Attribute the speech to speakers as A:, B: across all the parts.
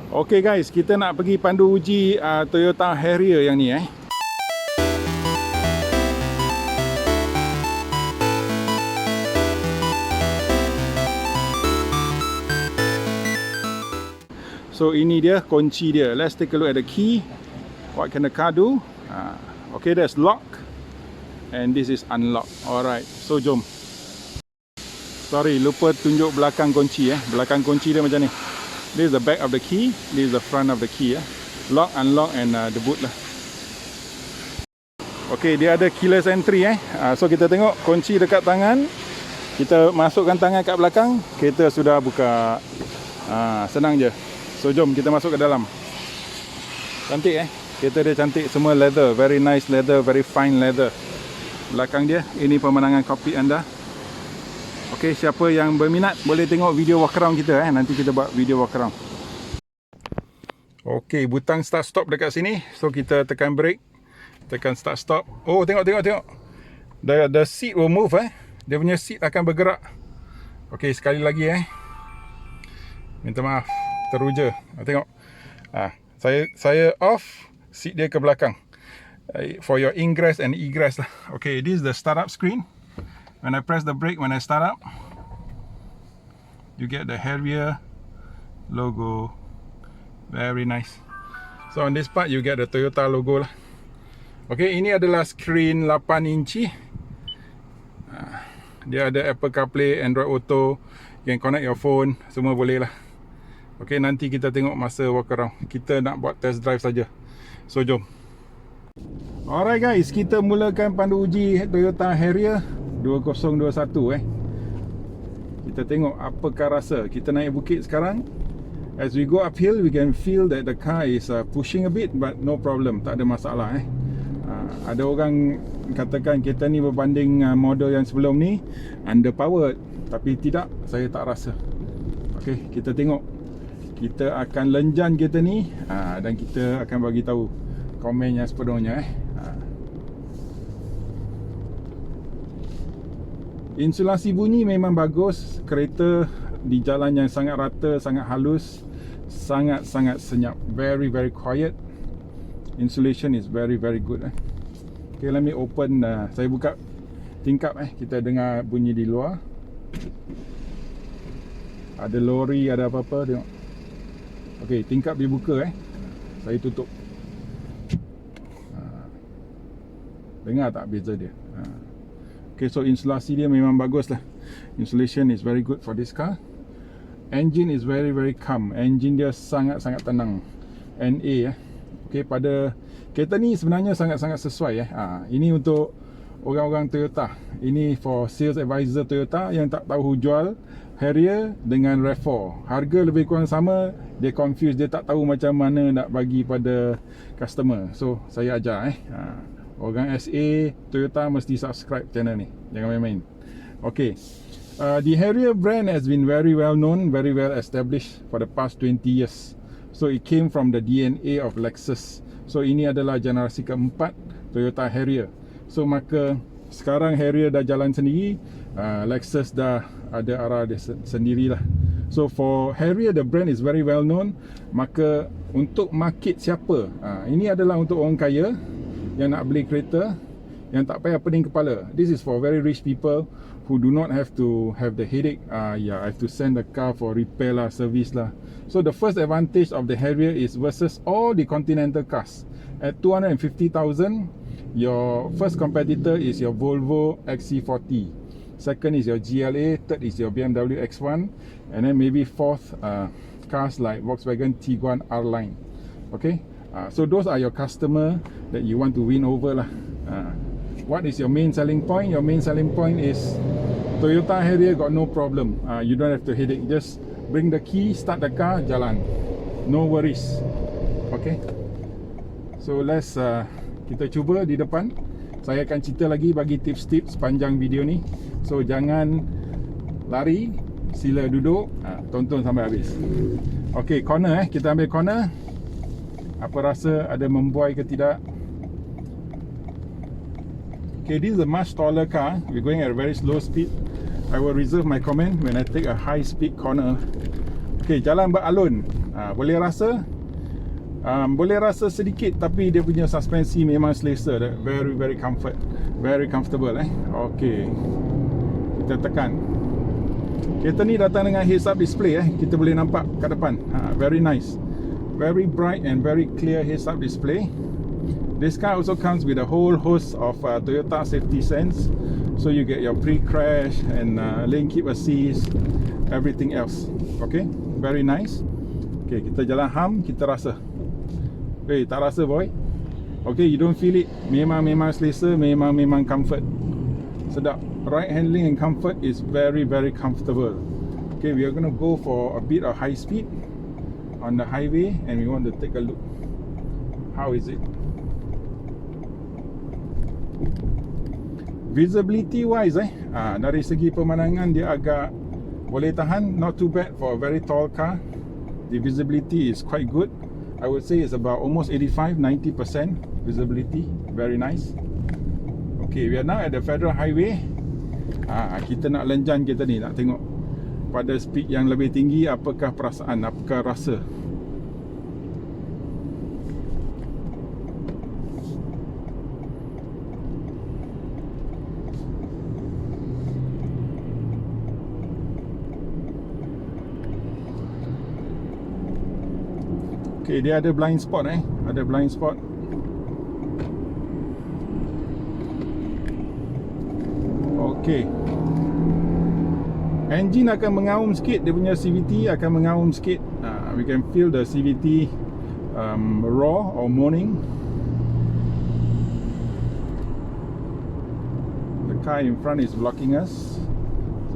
A: Okay guys, kita nak pergi pandu uji Toyota Harrier yang ni So ini dia kunci dia. Let's take a look at the key. What can the car do? Okay, there's lock and this is unlock. Alright, so jom. Sorry, lupa tunjuk belakang kunci Belakang kunci dia macam ni. This is the back of the key, this is the front of the key Lock, unlock and the boot lah. Okay, dia ada keyless entry So kita tengok kunci dekat tangan. Kita masukkan tangan kat belakang, kereta sudah buka. Senang je. So jom kita masuk ke dalam. Cantik kereta dia cantik, semua leather, very nice leather, very fine leather. Belakang dia, ini pemandangan kokpit anda. Okay, siapa yang berminat boleh tengok video walk around kita nanti kita buat video walk around. Okay, butang start stop dekat sini. So kita tekan brake, tekan start stop. Oh, tengok. The seat will move Dia punya seat akan bergerak. Okay, sekali lagi minta maaf, teruja. Tengok. Saya off, seat dia ke belakang. For your ingress and egress lah. Okay, this is the startup screen. When I press the brake, when I start up, you get the Harrier logo. Very nice. So on this part, you get the Toyota logo lah. Okay, ini adalah screen 8 inci. Dia ada Apple CarPlay, Android Auto. You can connect your phone. Semua boleh lah. Okay, nanti kita tengok masa walk around. Kita nak buat test drive saja. So jom. Alright guys, kita mulakan pandu uji Toyota Harrier 2021 Kita tengok apakah rasa. Kita naik bukit sekarang. As we go uphill, we can feel that the car is pushing a bit, but no problem, tak ada masalah Ada orang katakan kereta ni berbanding model yang sebelum ni underpowered, tapi tidak, saya tak rasa. Okay, kita tengok. Kita akan lenjan kereta ni dan kita akan bagi tahu komen yang sepenuhnya Insulasi bunyi memang bagus. Kereta di jalan yang sangat rata, sangat halus, sangat-sangat senyap. Very quiet. Insulation is very good Okay, let me open. Saya buka tingkap kita dengar bunyi di luar. Ada lori, ada apa-apa, tengok. Okay, tingkap dibuka Saya tutup. Dengar tak beza dia? Okay, so insulasi dia memang bagus lah. Insulation is very good for this car. Engine is very calm. Engine dia sangat-sangat tenang. NA Okay, pada kereta ni sebenarnya sangat-sangat sesuai Ini untuk orang-orang Toyota. Ini for sales advisor Toyota yang tak tahu jual Harrier dengan RAV4. Harga lebih kurang sama. Dia confused, dia tak tahu macam mana nak bagi pada customer. So saya ajar orang SA Toyota mesti subscribe channel ni. Jangan main-main. Okay, the Harrier brand has been very well known, very well established for the past 20 years. So it came from the DNA of Lexus. So ini adalah generasi keempat Toyota Harrier. So maka sekarang Harrier dah jalan sendiri, Lexus dah ada arah dia sendirilah. So for Harrier, the brand is very well known. Maka untuk market siapa? Ini adalah untuk orang kaya yang nak beli kereta, yang tak payah pening kepala. This is for very rich people who do not have to have the headache. I have to send the car for repair lah, service lah. So the first advantage of the Harrier is versus all the Continental cars. At 250,000, your first competitor is your Volvo XC40. Second is your GLA. Third is your BMW X1. And then maybe fourth, cars like Volkswagen Tiguan R-Line. Okay, so those are your customer that you want to win over lah. What is your main selling point? Your main selling point is Toyota Harrier got no problem. You don't have to headache. Just bring the key, start the car, jalan. No worries. Okay, so let's kita cuba di depan. Saya akan cerita lagi, bagi tips-tips sepanjang video ni. So jangan lari, sila duduk, tonton sampai habis. Okay, corner kita ambil corner. Apa rasa ada membuai ke tidak? Okay, this is a much taller car. We're going at a very slow speed. I will reserve my comment when I take a high speed corner. Okay, jalan beralun. Boleh rasa sedikit, tapi dia punya suspensi memang selesa. Very comfortable Okay, kita tekan. Kereta ni datang dengan heads up display kita boleh nampak kat depan. Very nice, very bright and very clear heads up display. This car also comes with a whole host of Toyota safety sense, so you get your pre-crash and lane keep assist, everything else. Okay, very nice. Okay, kita jalan ham, kita rasa. Tak rasa boy. Okay, you don't feel it. Memang selesa, memang comfort. Sedap. Right handling and comfort is very comfortable. Okay, we are going to go for a bit of high speed on the highway, and we want to take a look. How is it? Visibility wise dari segi pemandangan dia agak boleh tahan. Not too bad for a very tall car. The visibility is quite good. I would say it's about almost 85-90% visibility. Very nice. Okay, we are now at the Federal Highway. Kita nak lenjan kereta ni, nak tengok pada speed yang lebih tinggi apakah perasaan, apakah rasa. Okay, dia ada blind spot ada blind spot. Okay, engine akan mengaum sikit, dia punya CVT akan mengaum sikit. We can feel the CVT roar or moaning. The car in front is blocking us,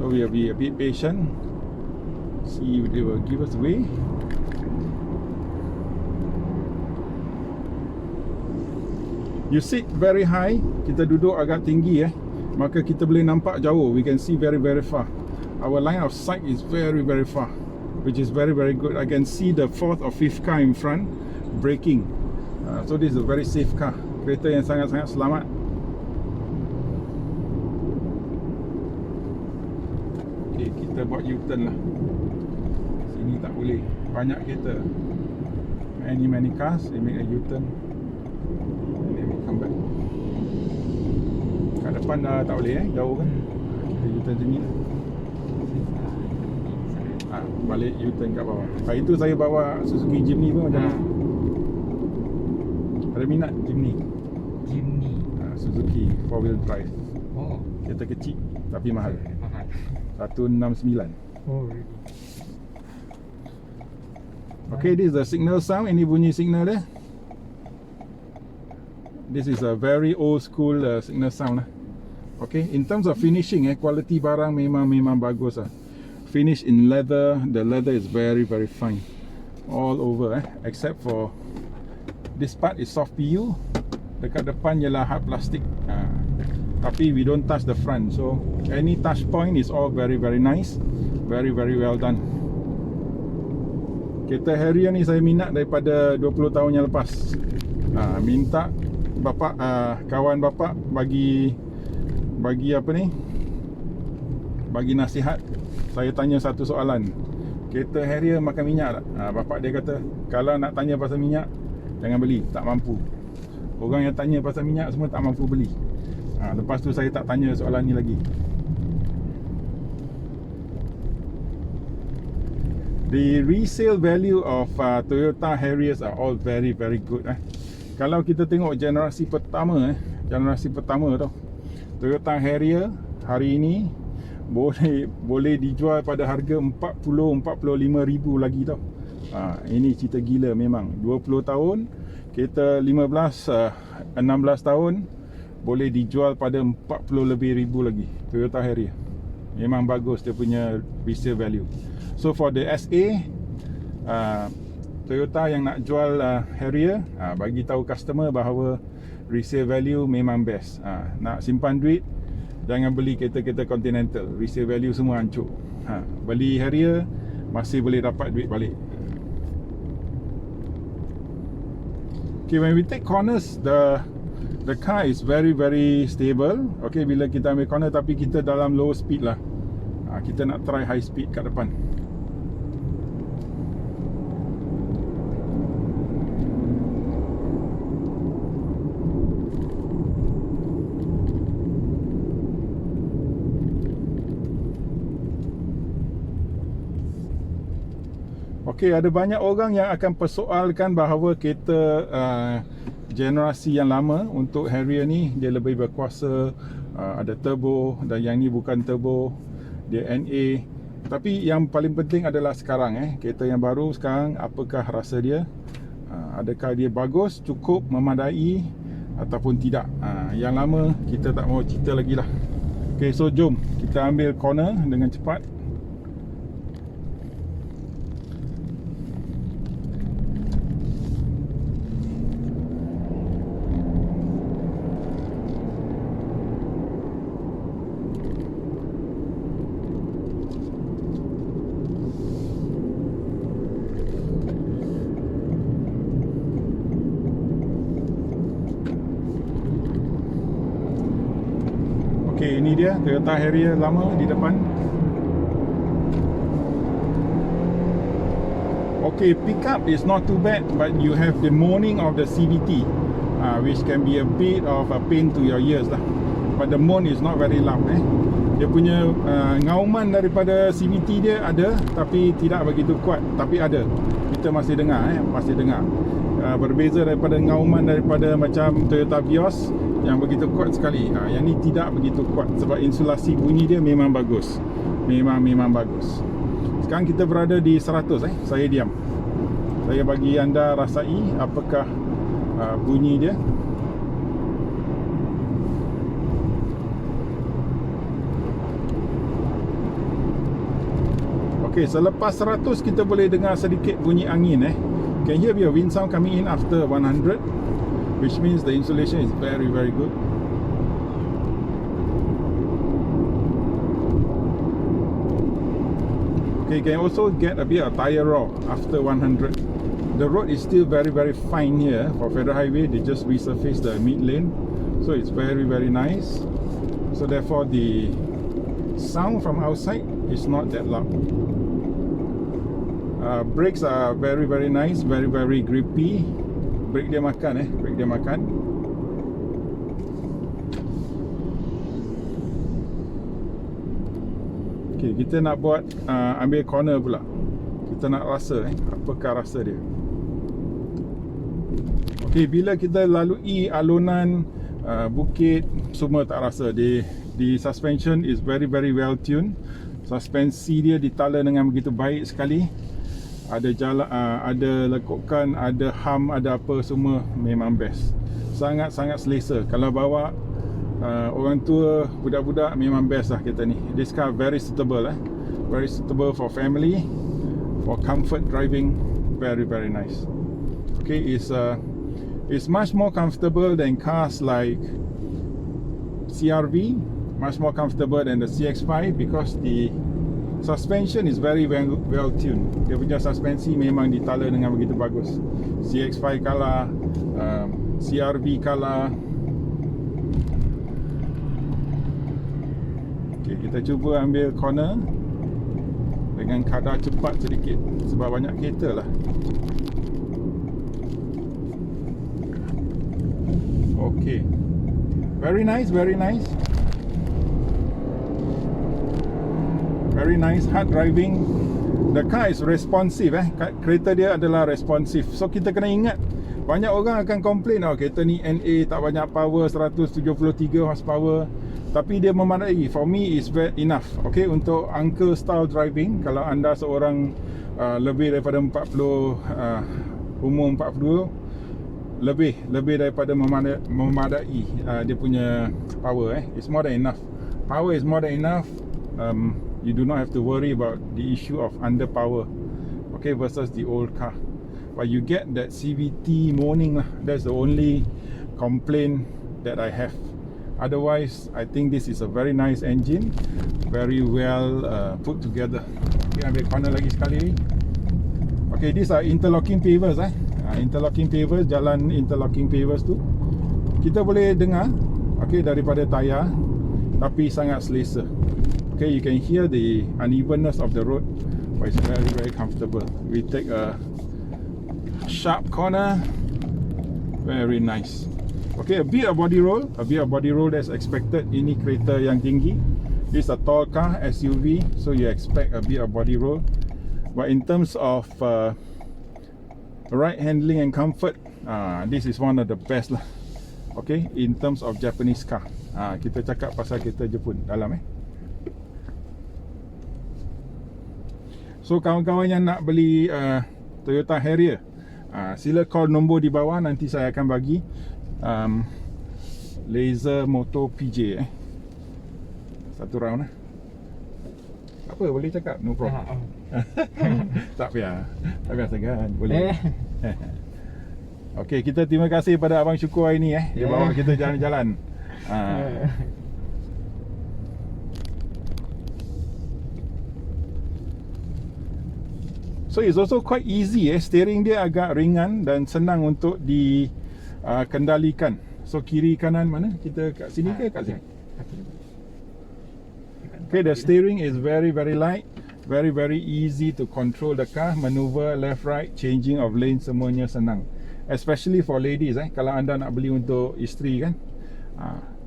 A: so we will be a bit patient. See if they will give us way. You sit very high, kita duduk agak tinggi maka kita boleh nampak jauh. We can see very far. Our line of sight is very far, which is very good. I can see the 4th or 5th car in front braking. So this is a very safe car. Kereta yang sangat selamat. Okay, kita buat U-turn lah. Sini tak boleh, banyak kereta. Many cars, they make a U-turn. Kat depan dah tak boleh jauh kan. Kita U-turn sini lah. Balik U-turn kat bawah. Itu saya bawa Suzuki Jimny pun macam mana. Ada minat Jimny? Suzuki 4-wheel drive. Kereta kecil tapi mahal. 169. Okay, this is the signal sound. Ini bunyi signal dia. This is a very old school signal sound lah. Okay, in terms of finishing quality barang memang bagus lah. Finish in leather, the leather is very fine all over except for this part is soft PU. Dekat depan ialah hard plastic. Tapi we don't touch the front, so any touch point is all very nice, very well done. Kereta Harrier ni saya minat daripada 20 tahun yang lepas. Minta bapak, kawan bapak bagi apa ni, bagi nasihat. Saya tanya satu soalan, kereta Harrier makan minyak tak? Bapak dia kata, kalau nak tanya pasal minyak, jangan beli, tak mampu. Orang yang tanya pasal minyak semua tak mampu beli. Lepas tu saya tak tanya soalan ni lagi. The resale value of Toyota Harriers are all very good. Kalau kita tengok generasi pertama tu, Toyota Harrier hari ini boleh dijual pada harga 40-45 ribu lagi tau. Ini cerita gila memang. 20 tahun, kereta 16 tahun boleh dijual pada 40 lebih ribu lagi. Toyota Harrier memang bagus dia punya resale value. So for the SA, Toyota yang nak jual Harrier, bagi tahu customer bahawa resale value memang best. Nak simpan duit, jangan beli kereta-kereta Continental, resale value semua hancur. Beli Harrier masih boleh dapat duit balik. Okay, when we take corners, the car is very stable. Okay, bila kita ambil corner, tapi kita dalam low speed lah. Kita nak try high speed kat depan. Okey, ada banyak orang yang akan persoalkan bahawa kereta generasi yang lama untuk Harrier ni dia lebih berkuasa, ada turbo, dan yang ni bukan turbo, dia NA. Tapi yang paling penting adalah sekarang kereta yang baru sekarang, apakah rasa dia? Adakah dia bagus, cukup, memadai ataupun tidak? Yang lama kita tak mau cerita lagi lah. Okey, so jom kita ambil corner dengan cepat. Okay, ini dia Toyota Harrier lama di depan. Okay, pickup is not too bad, but you have the moaning of the CVT, which can be a bit of a pain to your ears lah. But the moan is not very loud. Dia punya ngauman daripada CVT dia ada, tapi tidak begitu kuat. Tapi ada, kita masih dengar masih dengar. Berbeza daripada ngauman daripada macam Toyota Vios yang begitu kuat sekali. Yang ni tidak begitu kuat sebab insulasi bunyi dia memang bagus. Memang bagus. Sekarang kita berada di 100. Saya diam. Saya bagi anda rasai apakah bunyi dia. Okey, selepas 100 kita boleh dengar sedikit bunyi angin. Can hear your wind sound coming in after 100, which means the insulation is very good. Okay, you can also get a bit of tire roar after 100. The road is still very fine here for Federal Highway. They just resurfaced the mid lane, so it's very nice. So therefore the sound from outside is not that loud. Brakes are very nice, very grippy. Brake dia makan brake dia makan. Okay, kita nak buat ambil corner pula. Kita nak rasa apakah rasa dia. Okay, bila kita lalui alunan bukit, semua tak rasa. The suspension is very well tuned. Suspensi dia ditala dengan begitu baik sekali. Ada jalan, ada lekukan, ada hum, ada apa, semua memang best. Sangat selesa. Kalau bawa orang tua, budak-budak, memang best lah kereta ni. This car very suitable very suitable for family, for comfort driving. Very nice. Okay, it's much more comfortable than cars like CR-V, much more comfortable than the CX-5 because the suspension is very well tuned. Dia punya suspensi memang ditala dengan begitu bagus. CX-5 kalah, CR-V kalah. Okay, kita cuba ambil corner dengan kadar cepat sedikit sebab banyak kereta lah. Okay, very nice. Very nice, hard driving. The car is responsive kereta dia adalah responsive. So kita kena ingat, banyak orang akan komplain kereta ni NA tak banyak power, 173 horsepower, tapi dia memadai. For me is very enough. Okay, untuk uncle style driving, kalau anda seorang lebih daripada 40, umur 42, lebih daripada memadai dia punya power. It's more than enough. Power is more than enough. You do not have to worry about the issue of underpower, okay, versus the old car. But you get that CVT moaning lah. That's the only complaint that I have. Otherwise, I think this is a very nice engine, very well put together. Okay, ambil corner lagi sekali. Okay, these are interlocking pavers interlocking pavers, jalan interlocking pavers tu kita boleh dengar daripada tayar, tapi sangat selesa. Okay, you can hear the unevenness of the road, but it's very comfortable. We take a sharp corner, very nice. Okay, a bit of body roll that's expected. Ini kereta yang tinggi. This is a tall car, SUV, so you expect a bit of body roll. But in terms of ride handling and comfort, this is one of the best lah. Okay, in terms of Japanese car. Kita cakap pasal kereta Jepun dalam So kawan-kawan yang nak beli Toyota Harrier, sila call nombor di bawah, nanti saya akan bagi laser motor PJ satu round apa boleh cakap, no problem. Tak payah segan, boleh. Okey, kita terima kasih pada Abang Syukur hari ni dia bawa kita jalan-jalan. So it's also quite easy steering dia agak ringan dan senang untuk dikendalikan. So kiri kanan mana? Kita kat sini ke kat sini? Okay, the steering is very light, very easy to control the car, maneuver left right, changing of lane, semuanya senang. Especially for ladies kalau anda nak beli untuk isteri kan.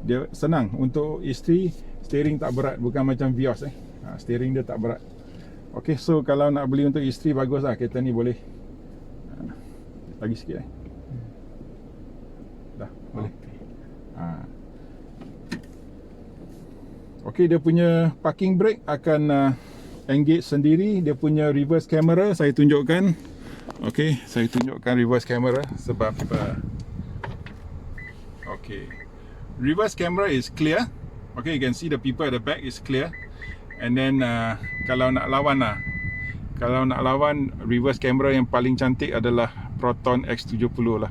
A: Dia senang untuk isteri, steering tak berat, bukan macam Vios steering dia tak berat. Okay, so kalau nak beli untuk isteri, bagus lah kereta ni, boleh lagi sikit dah boleh. Okay, dia punya parking brake akan engage sendiri. Dia punya reverse camera saya tunjukkan. Okay, saya tunjukkan reverse camera sebab okay, reverse camera is clear. Okay, you can see the people at the back is clear. And then kalau nak lawan reverse camera yang paling cantik adalah Proton X70 lah.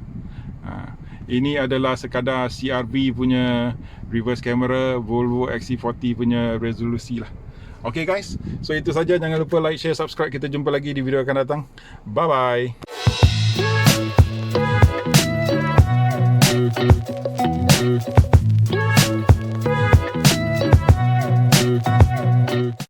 A: Ini adalah sekadar CR-V punya reverse camera, Volvo XC40 punya resolusi lah. Okay guys, so itu saja. Jangan lupa like, share, subscribe. Kita jumpa lagi di video akan datang. Bye bye.